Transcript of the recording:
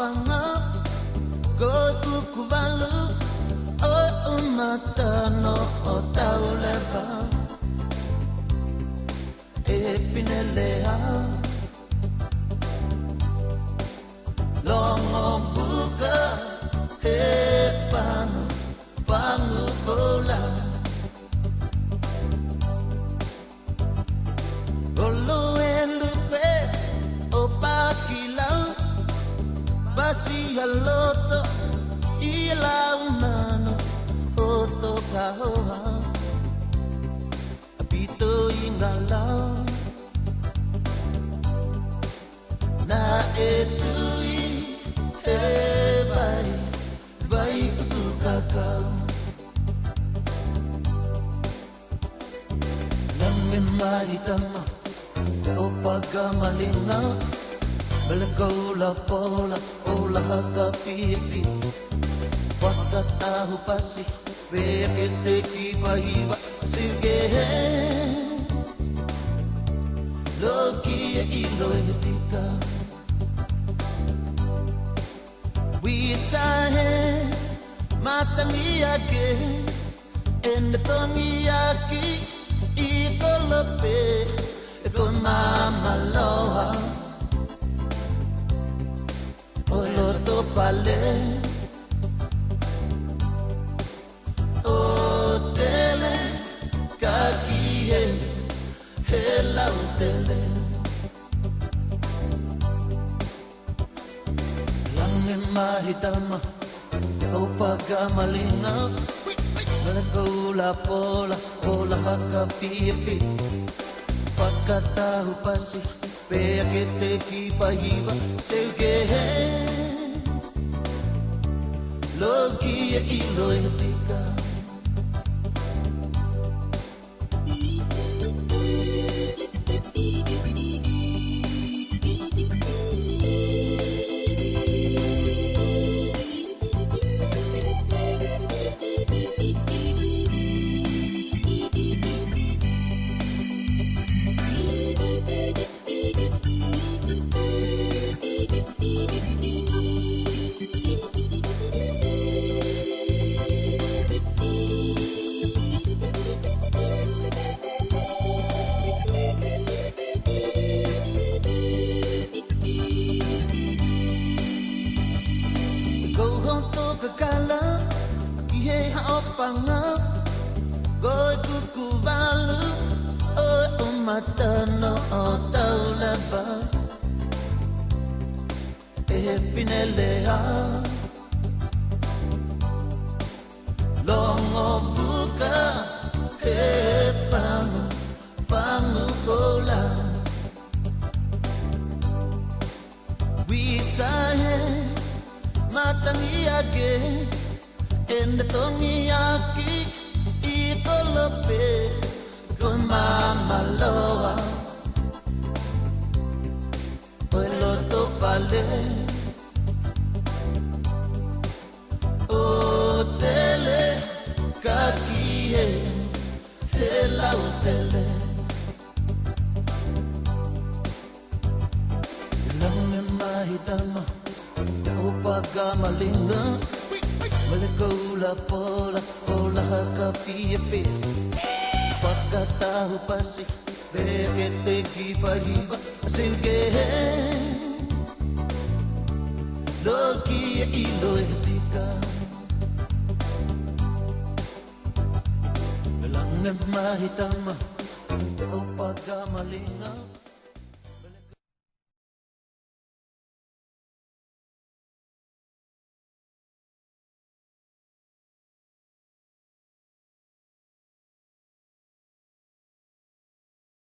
panga go kukuvalu o umatano o tauleva e pinelea longo buka he pangu bola Olo elupe o pakila basi haloto ila umano oto kahoha apito ingala na etui e vai kutukakau Langin maritama o pagamalinga Balagaula pola ola hakapipi Wakatahu pasi Vekete kipahiva Sige Loki e ilo etika Wisahe Matangiyake Enetongiyaki Ikolope Con mama loa Oloto pale Otele Kakie Hela utele Langin mahitama Opagamalinga Balagaula pola Ola hakapipi Pakatahu pasi Pekete kipahiva Seuke Loki e ilo etika Kakala, iye haopanga, goy kukuvalu, o umatano o taulaba, pinelea, longo buka, pangu kola, wisahe. Matangiyake Enetongiyaki Ikolope Con mama loa Oloto pale Otele Kakie Hela utele Langin mahitama Upagamalinga Balagaula pola Ola hakapipi Pakatahu pasi Pekete kipahiva Seuke Loki e ilo etika Langin mahitama Upagamalinga